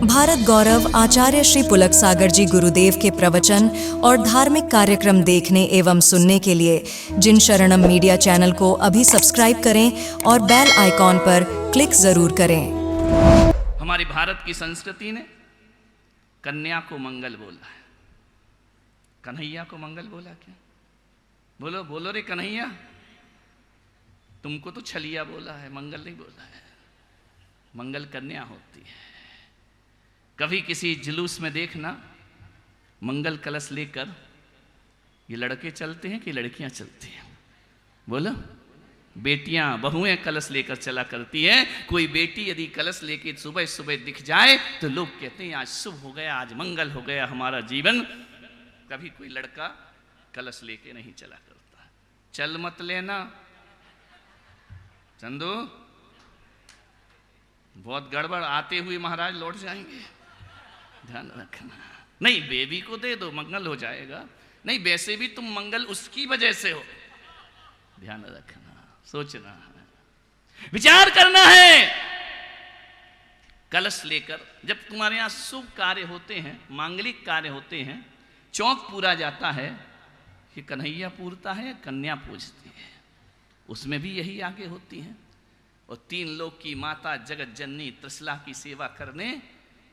भारत गौरव आचार्य श्री पुलक सागर जी गुरुदेव के प्रवचन और धार्मिक कार्यक्रम देखने एवं सुनने के लिए जिन शरणम मीडिया चैनल को अभी सब्सक्राइब करें और बेल आइकॉन पर क्लिक जरूर करें। हमारी भारत की संस्कृति ने कन्या को मंगल बोला है, कन्हैया को मंगल बोला क्या? बोलो बोलो रे कन्हैया, तुमको तो छलिया बोला है, मंगल नहीं बोला है। मंगल कन्या होती है। कभी किसी जुलूस में देखना मंगल कलश लेकर ये लड़के चलते हैं कि लड़कियां चलती हैं? बोलो, बेटियां बहुएं कलश लेकर चला करती हैं। कोई बेटी यदि कलश लेके सुबह सुबह दिख जाए तो लोग कहते हैं आज शुभ हो गया, आज मंगल हो गया हमारा जीवन। कभी कोई लड़का कलश लेके नहीं चला करता। चल मत लेना चंदू, बहुत गड़बड़, आते हुए महाराज लौट जाएंगे, ध्यान रखना। नहीं, बेबी को दे दो, मंगल हो जाएगा। नहीं, वैसे भी तुम मंगल उसकी वजह से हो, ध्यान रखना, सोचना है, विचार करना है। कलश लेकर जब तुम्हारे यहां शुभ कार्य होते हैं, मांगलिक कार्य होते हैं, चौक पूरा जाता है कि कन्हैया पूरता है, कन्या पूजती है, उसमें भी यही आगे होती हैं। और तीन लोक की माता जगत जननी त्रिशला की सेवा करने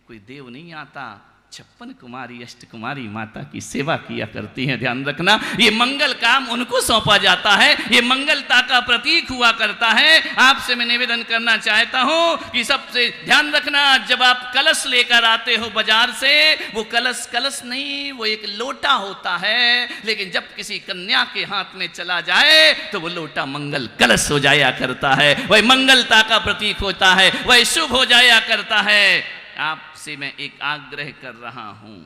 कोई देव नहीं आता, 56 कुमारी अष्ट कुमारी माता की सेवा किया करती हैं। ध्यान रखना, ये मंगल काम उनको सौंपा जाता है, ये मंगलता का प्रतीक हुआ करता है। आपसे मैं निवेदन करना चाहता हूं कि सबसे ध्यान रखना, जब आप कलश लेकर आते हो बाजार से, वो कलश नहीं, वो एक लोटा होता है। लेकिन जब किसी कन्या के हाथ में चला जाए तो वो लोटा मंगल कलश हो जाया करता है, वह मंगलता का प्रतीक होता है, वह शुभ हो जाया करता है। आपसे मैं एक आग्रह कर रहा हूं,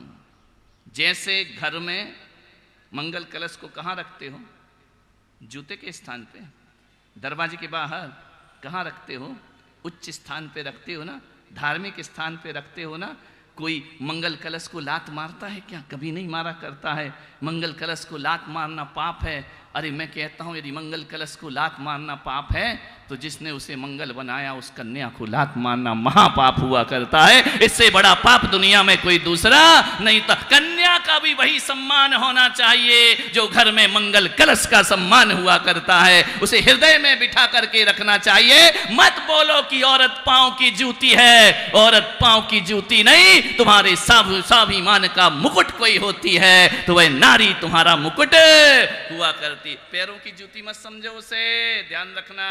जैसे घर में मंगल कलश को कहां रखते हो? जूते के स्थान पे, दरवाजे के बाहर कहां रखते हो? उच्च स्थान पे रखते हो ना, धार्मिक स्थान पे रखते हो ना। कोई मंगल कलश को लात मारता है क्या? कभी नहीं मारा करता है। मंगल कलश को लात मारना पाप है। अरे मैं कहता हूं, यदि मंगल कलश को लात मारना पाप है तो जिसने उसे मंगल बनाया उस कन्या को लात मारना महापाप हुआ करता है। इससे बड़ा पाप दुनिया में कोई दूसरा नहीं था। कन्या का भी वही सम्मान होना चाहिए जो घर में मंगल कलश का सम्मान हुआ करता है, उसे हृदय में बिठा करके रखना चाहिए। मत बोलो कि औरत पांव की जूती है, औरत पांव की जूती नहीं, तुम्हारे स्वाभिमान का मुकुट कोई होती है तो वह नारी तुम्हारा मुकुट हुआ करती। पैरों की जूती मत समझो उसे, ध्यान रखना।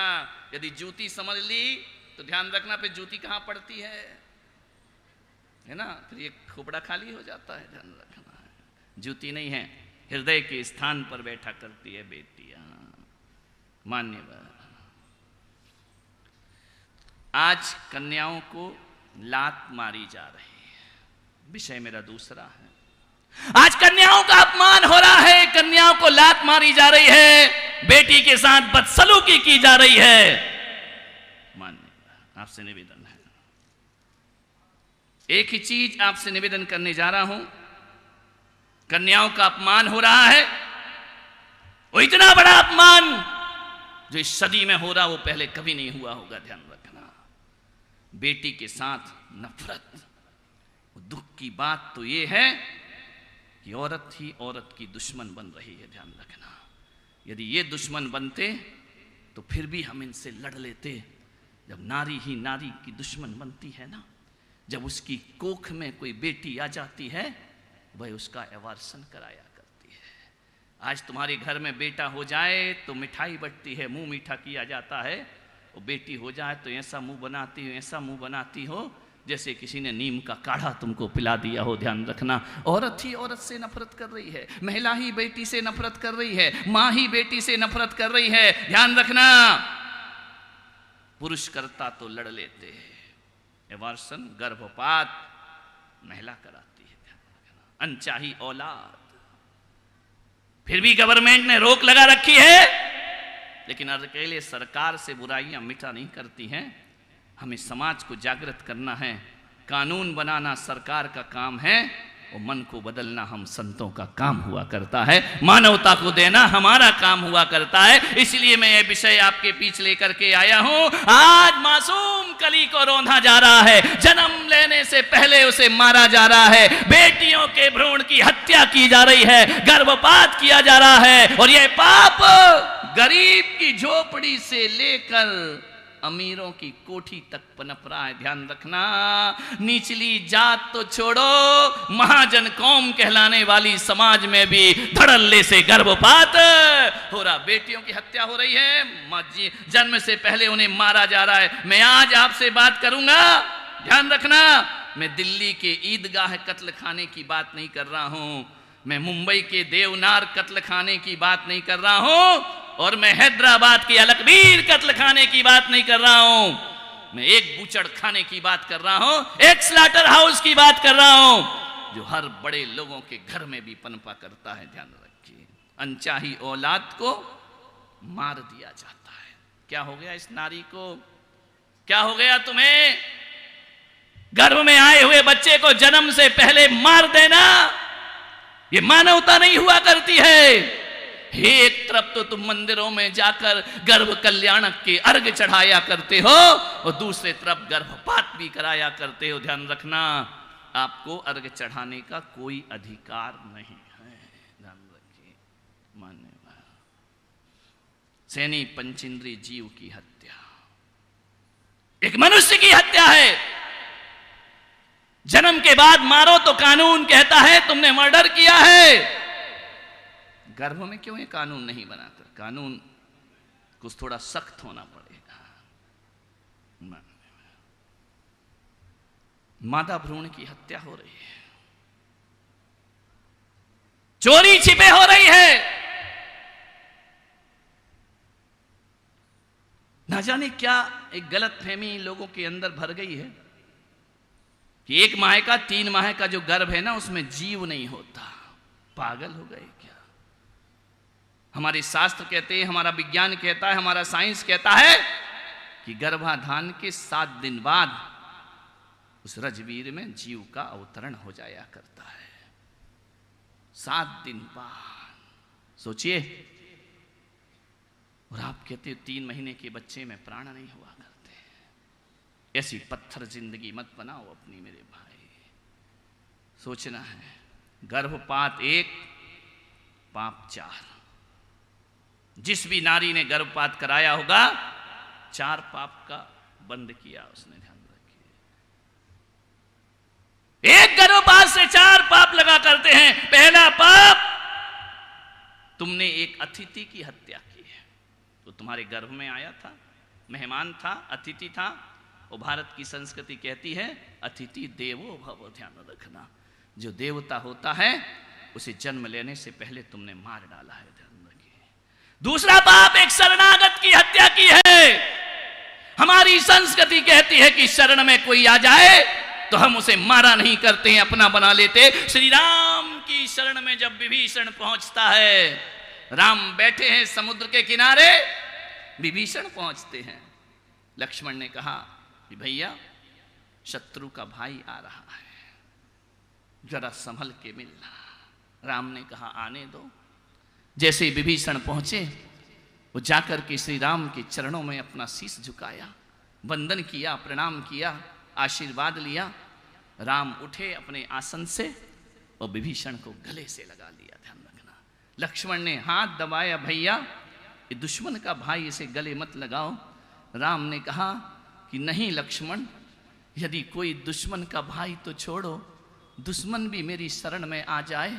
यदि जूती समझ ली तो ध्यान रखना, फिर जूती कहां पड़ती है ना, फिर ये खोपड़ा खाली हो जाता है, ध्यान रखना। जूती नहीं है, हृदय के स्थान पर बैठा करती है बेटियां। मान्यवर, आज कन्याओं को लात मारी जा रही है, विषय मेरा दूसरा है। आज कन्याओं का अपमान हो रहा है, कन्याओं को लात मारी जा रही है, बेटी के साथ बदसलूकी की जा रही है। मान्य, आपसे निवेदन है, एक ही चीज आपसे निवेदन करने जा रहा हूं। कन्याओं का अपमान हो रहा है, वो इतना बड़ा अपमान जो इस सदी में हो रहा वो पहले कभी नहीं हुआ होगा, ध्यान रखना। बेटी के साथ नफरत, दुख की बात तो ये है कि औरत ही औरत की दुश्मन बन रही है, ध्यान रखना। यदि ये दुश्मन बनते तो फिर भी हम इनसे लड़ लेते। जब नारी ही नारी की दुश्मन बनती है ना, जब उसकी कोख में कोई बेटी आ जाती है, वह उसका अवार्सन कराया करती है। आज तुम्हारे घर में बेटा हो जाए तो मिठाई बंटती है, मुंह मीठा किया जाता है। और बेटी हो जाए तो ऐसा मुंह बनाती हो, ऐसा मुंह बनाती हो जैसे किसी ने नीम का काढ़ा तुमको पिला दिया हो, ध्यान रखना। औरत ही औरत से नफरत कर रही है, महिला ही बेटी से नफरत कर रही है, मां ही बेटी से नफरत कर रही है, ध्यान रखना। पुरुष करता तो लड़ लेते हैं, अवार्सन गर्भपात महिला कराती है, ध्यान रखना। अनचाही औलाद, फिर भी गवर्नमेंट ने रोक लगा रखी है, लेकिन अकेले सरकार से बुराइयां मिटा नहीं करती हैं। हमें समाज को जागृत करना है, कानून बनाना सरकार का काम है, और मन को बदलना हम संतों का काम हुआ करता है, मानवता को देना हमारा काम हुआ करता है। इसलिए मैं ये विषय आपके पीछे लेकर के आया हूं। आज मासूम कली को रौंदा जा रहा है, जन्म लेने से से पहले उसे मारा जा रहा है, बेटियों के भ्रूण की हत्या की जा रही है, गर्भपात किया जा रहा है, और यह पाप गरीब की झोपड़ी से लेकर अमीरों की कोठी तक पनप रहा है। ध्यान रखना, निचली जात तो छोड़ो, महाजन कौम कहलाने वाली समाज में भी धड़ल्ले से गर्भपात हो रहा, बेटियों की हत्या हो रही है, जन्म से पहले उन्हें मारा जा रहा है। मैं आज आपसे बात करूंगा, ध्यान रखना, मैं दिल्ली के ईदगाह कत्ल खाने की बात नहीं कर रहा हूं, मैं मुंबई के देवनार कत्ल खाने की बात नहीं कर रहा हूं, और मैं हैदराबाद के अलकबीर कत्ल खाने की बात नहीं कर रहा हूं, मैं एक बूचड़ खाने की बात कर रहा हूं, एक स्लाटर हाउस की बात कर रहा हूं, जो हर बड़े लोगों के घर में भी पनपा करता है। ध्यान रखिए, अनचाही औलाद को मार दिया जाता है। क्या हो गया इस नारी को, क्या हो गया तुम्हें? गर्भ में आए हुए बच्चे को जन्म से पहले मार देना, ये मानवता नहीं हुआ करती है। एक तरफ तो तुम मंदिरों में जाकर गर्भ कल्याणक के अर्घ चढ़ाया करते हो, और दूसरे तरफ गर्भपात भी कराया करते हो। ध्यान रखना, आपको अर्घ चढ़ाने का कोई अधिकार नहीं है। ध्यान रखिए, मान्यवर। सैनी पंचेंद्रिय जीव की हत्या एक मनुष्य की हत्या है। जन्म के बाद मारो तो कानून कहता है तुमने मर्डर किया है। गर्भ में क्यों ये कानून नहीं बनाता? कानून कुछ थोड़ा सख्त होना पड़ेगा। मादा भ्रूण की हत्या हो रही है, चोरी छिपे हो रही है, ना जाने क्या एक गलत फहमी लोगों के अंदर भर गई है कि 1 माह का 3 माह का जो गर्भ है ना, उसमें जीव नहीं होता। पागल हो गए क्या? हमारे शास्त्र कहते हैं, हमारा विज्ञान कहता है, हमारा साइंस कहता है कि गर्भाधान के 7 दिन बाद उस रजवीर में जीव का अवतरण हो जाया करता है। 7 दिन बाद सोचिए, और आप कहते हो 3 महीने के बच्चे में प्राण नहीं हुआ करते। ऐसी पत्थर जिंदगी मत बनाओ अपनी मेरे भाई। सोचना है, गर्भपात 1, पाप 4। जिस भी नारी ने गर्भपात कराया होगा, 4 पाप का बंद किया उसने। ध्यान रखिए, एक गर्भपात से 4 पाप लगा करते हैं। पहला पाप, तुमने एक अतिथि की हत्या की है। तो तुम्हारे गर्भ में आया था, मेहमान था, अतिथि था, और भारत की संस्कृति कहती है अतिथि देवो भव। ध्यान रखना, जो देवता होता है उसे जन्म लेने से पहले तुमने मार डाला है। दूसरा पाप, एक शरणागत की हत्या की है। हमारी संस्कृति कहती है कि शरण में कोई आ जाए तो हम उसे मारा नहीं करते हैं, अपना बना लेते। श्री राम की शरण में जब विभीषण पहुंचता है, राम बैठे हैं समुद्र के किनारे, विभीषण पहुंचते हैं। लक्ष्मण ने कहा कि भैया, शत्रु का भाई आ रहा है, जरा संभल के मिलना। राम ने कहा आने दो। जैसे ही विभीषण पहुंचे, वो जाकर के श्री राम के चरणों में अपना शीश झुकाया, वंदन किया, प्रणाम किया, आशीर्वाद लिया। राम उठे अपने आसन से और विभीषण को गले से लगा लिया। ध्यान रखना, लक्ष्मण ने हाथ दबाया, भैया ये दुश्मन का भाई, इसे गले मत लगाओ। राम ने कहा कि नहीं लक्ष्मण, यदि कोई दुश्मन का भाई तो छोड़ो, दुश्मन भी मेरी शरण में आ जाए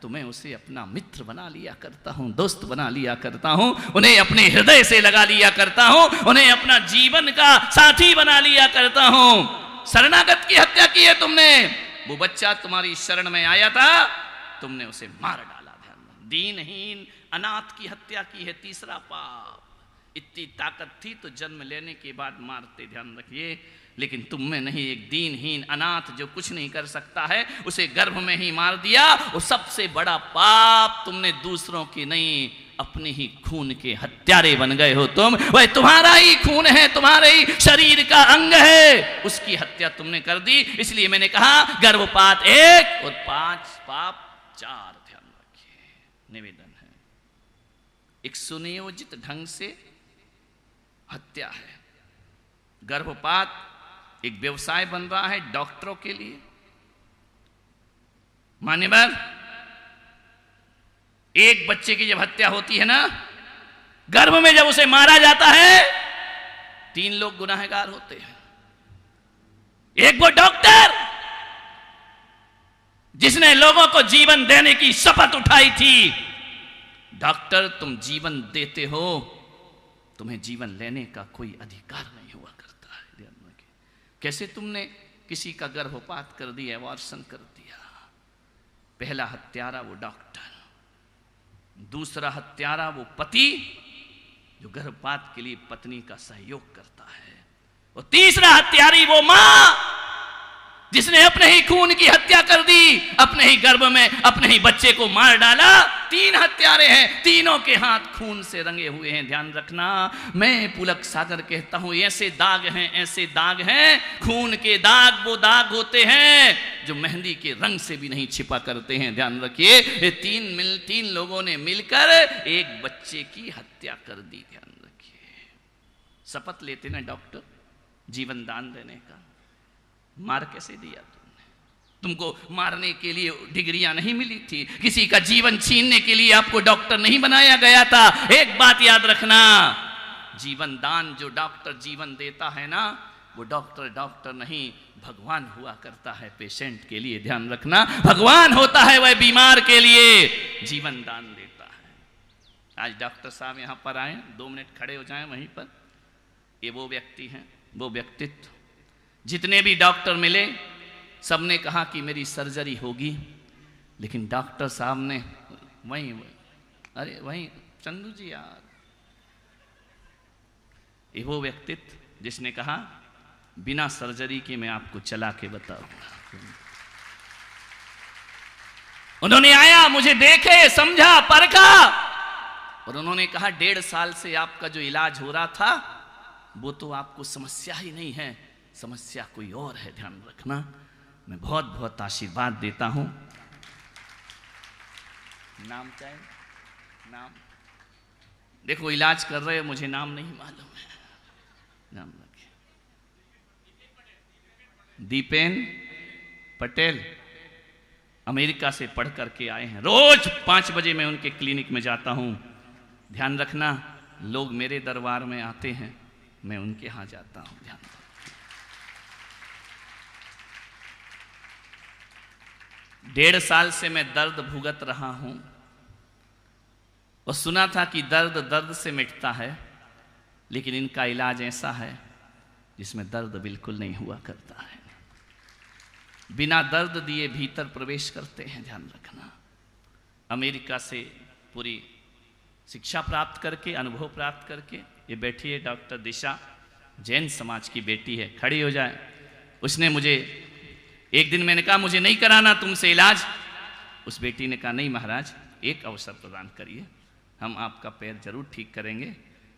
तो मैं उसे अपना मित्र बना लिया करता हूं, दोस्त बना लिया करता हूं, उन्हें अपने हृदय से लगा लिया करता हूं, उन्हें अपना जीवन का साथी बना लिया करता हूं। शरणागत की हत्या की है तुमने, वो बच्चा तुम्हारी शरण में आया था, तुमने उसे मार डाला। ध्यान, दीनहीन अनाथ की हत्या की है, तीसरा पाप। इतनी ताकत थी तो जन्म लेने के बाद मारते। ध्यान रखिए, लेकिन तुम में नहीं, एक दीनहीन अनाथ जो कुछ नहीं कर सकता है, उसे गर्भ में ही मार दिया। वो सबसे बड़ा पाप, तुमने दूसरों की नहीं, अपने ही खून के हत्यारे बन गए हो तुम। वह तुम्हारा ही खून है, तुम्हारे ही शरीर का अंग है, उसकी हत्या तुमने कर दी। इसलिए मैंने कहा गर्भपात 1 और 5 पाप 4। ध्यान रखिए, निवेदन है, एक सुनियोजित ढंग से हत्या है। गर्भपात एक व्यवसाय बन रहा है डॉक्टरों के लिए। मान्यवर, एक बच्चे की जब हत्या होती है ना, गर्भ में जब उसे मारा जाता है, 3 लोग गुनाहगार होते हैं। एक वो डॉक्टर जिसने लोगों को जीवन देने की शपथ उठाई थी। डॉक्टर, तुम जीवन देते हो, तुम्हें जीवन लेने का कोई अधिकार नहीं हुआ करता है। ध्यान रखिए, कैसे तुमने किसी का गर्भपात कर दिया, अबॉर्शन कर दिया। पहला हत्यारा वो डॉक्टर, दूसरा हत्यारा वो पति जो गर्भपात के लिए पत्नी का सहयोग करता है, और तीसरा हत्यारी वो मां जिसने अपने ही खून की हत्या कर दी, अपने ही गर्भ में अपने ही बच्चे को मार डाला। 3 हत्यारे हैं, तीनों के हाथ खून से रंगे हुए हैं। ध्यान रखना, मैं पुलक सागर कहता हूं, ऐसे दाग हैं, ऐसे दाग हैं। खून के दाग वो दाग होते हैं जो मेहंदी के रंग से भी नहीं छिपा करते हैं। ध्यान रखिए, ये 3 लोगों ने मिलकर एक बच्चे की हत्या कर दी। ध्यान रखिए, शपथ लेते ना डॉक्टर जीवन दान देने का, मार कैसे दिया तुमने? तुमको मारने के लिए डिग्रियां नहीं मिली थी, किसी का जीवन छीनने के लिए आपको डॉक्टर नहीं बनाया गया था। एक बात याद रखना, जीवन दान जो डॉक्टर जीवन देता है ना, वो डॉक्टर नहीं, भगवान हुआ करता है पेशेंट के लिए। ध्यान रखना, भगवान होता है वह बीमार के लिए जीवन दान देता है। आज डॉक्टर साहब यहाँ पर आए, 2 मिनट खड़े हो जाएं वहीं पर। ये वो व्यक्ति हैं, वो व्यक्तित्व। जितने भी डॉक्टर मिले सबने कहा कि मेरी सर्जरी होगी, लेकिन डॉक्टर साहब ने वहीं चंदू जी यार, ये वो व्यक्तित्व जिसने कहा बिना सर्जरी के मैं आपको चला के बताऊंगा। उन्होंने आया, मुझे देखे, समझा, परखा, और उन्होंने कहा 1.5 साल से आपका जो इलाज हो रहा था वो तो आपको समस्या ही नहीं है, समस्या कोई और है। ध्यान रखना, मैं बहुत बहुत आशीर्वाद देता हूं। नाम क्या है? नाम देखो, इलाज कर रहे हो, मुझे नाम नहीं मालूम है। नाम रखिए, दीपेन पटेल, अमेरिका से पढ़ करके आए हैं। रोज 5 बजे मैं उनके क्लिनिक में जाता हूं। ध्यान रखना, लोग मेरे दरबार में आते हैं, मैं उनके यहां जाता हूं। ध्यान 1.5 साल से मैं दर्द भुगत रहा हूं, और सुना था कि दर्द से मिटता है, लेकिन इनका इलाज ऐसा है जिसमें दर्द बिल्कुल नहीं हुआ करता है। बिना दर्द दिए भीतर प्रवेश करते हैं। ध्यान रखना, अमेरिका से पूरी शिक्षा प्राप्त करके, अनुभव प्राप्त करके ये बैठी है डॉक्टर दिशा, जैन समाज की बेटी है, खड़ी हो जाए। उसने मुझे एक दिन, मैंने कहा मुझे नहीं कराना तुमसे इलाज। उस बेटी ने कहा नहीं महाराज, एक अवसर प्रदान करिए, हम आपका पैर जरूर ठीक करेंगे।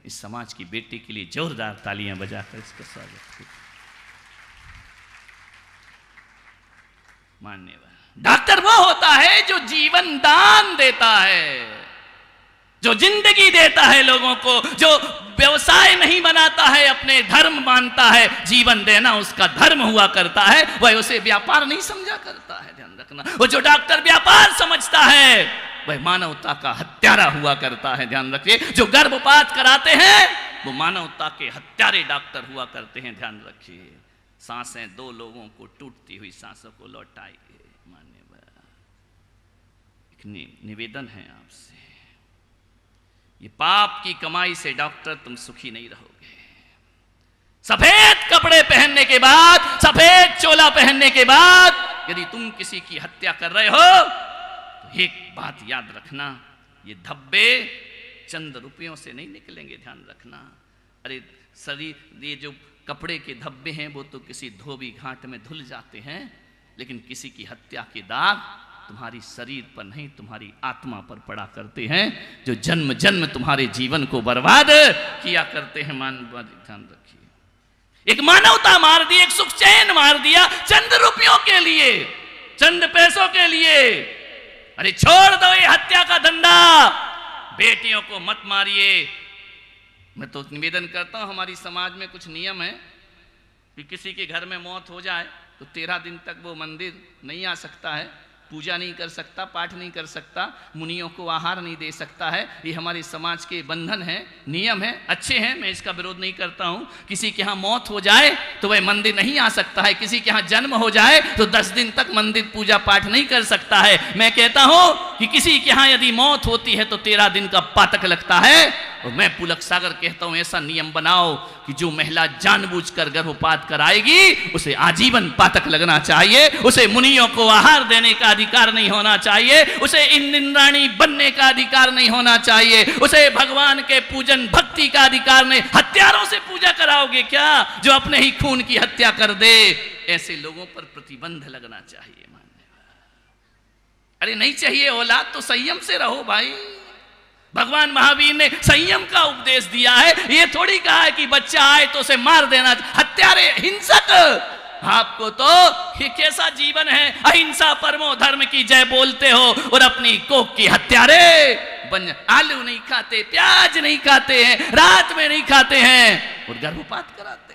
इस समाज की बेटी के लिए जोरदार तालियां बजाकर इसका स्वागत कीजिए। मान्यवर, डॉक्टर वो होता है जो जीवन दान देता है, जो जिंदगी देता है लोगों को, जो व्यवसाय नहीं बनाता है, अपने धर्म मानता है। जीवन देना उसका धर्म हुआ करता है, वह उसे व्यापार नहीं समझा करता है। ध्यान रखना, वो जो डॉक्टर व्यापार समझता है वह मानवता का हत्यारा हुआ करता है। ध्यान रखिए, जो गर्भपात कराते हैं वो मानवता के हत्यारे डॉक्टर हुआ करते हैं। ध्यान रखिए, सांसें 2 लोगों को टूटती हुई सांसों को लौटाइए। मान्यवर, एक निवेदन है आपसे, ये पाप की कमाई से डॉक्टर तुम सुखी नहीं रहोगे। सफेद कपड़े पहनने के बाद, सफेद चोला पहनने के बाद यदि तुम किसी की हत्या कर रहे हो तो एक बात याद रखना, ये धब्बे चंद रुपयों से नहीं निकलेंगे। ध्यान रखना, अरे शरीर, ये जो कपड़े के धब्बे हैं वो तो किसी धोबी घाट में धुल जाते हैं, लेकिन किसी की हत्या के दाग तुम्हारी शरीर पर नहीं, तुम्हारी आत्मा पर पड़ा करते हैं, जो जन्म जन्म तुम्हारे जीवन को बर्बाद किया करते हैं। ध्यान रखिए, एक मानवता मार दी, एक सुख चैन मार दिया चंद रुपयों के लिए, चंद पैसों के लिए। अरे छोड़ दो ये हत्या का धंधा, बेटियों को मत मारिए। मैं तो निवेदन करता हूं, हमारी समाज में कुछ नियम है, कि किसी के घर में मौत हो जाए तो 13 दिन तक वो मंदिर नहीं आ सकता है, पूजा नहीं कर सकता, पाठ नहीं कर सकता, मुनियों को आहार नहीं दे सकता है। ये हमारे समाज के बंधन है, नियम है, अच्छे हैं, मैं इसका विरोध नहीं करता हूँ। किसी के यहाँ मौत हो जाए तो वह मंदिर नहीं आ सकता है, किसी के यहाँ जन्म हो जाए तो 10 दिन तक मंदिर पूजा पाठ नहीं कर सकता है। मैं कहता हूँ कि किसी के यहाँ यदि मौत होती है तो 13 दिन का पातक लगता है। और मैं पुलक सागर कहता हूं ऐसा नियम बनाओ कि जो महिला जानबूझकर गर्भपात कराएगी उसे आजीवन पातक लगना चाहिए, उसे मुनियों को आहार देने का अधिकार नहीं होना चाहिए, उसे इंद्राणी बनने का अधिकार नहीं होना चाहिए, उसे भगवान के पूजन भक्ति का अधिकार नहीं। हत्यारों से पूजा कराओगे क्या जो अपने ही खून की हत्या कर दे? ऐसे लोगों पर प्रतिबंध लगना चाहिए। अरे नहीं चाहिए औलाद तो संयम से रहो भाई। भगवान महावीर ने संयम का उपदेश दिया है, ये थोड़ी कहा है कि बच्चा आए तो उसे मार देना। हत्यारे, हिंसक, आपको तो ये कैसा जीवन है, अहिंसा परमो धर्म की जय बोलते हो और अपनी कोख की हत्यारे बन। आलू नहीं खाते, प्याज नहीं खाते हैं, रात में नहीं खाते हैं और गर्भपात कराते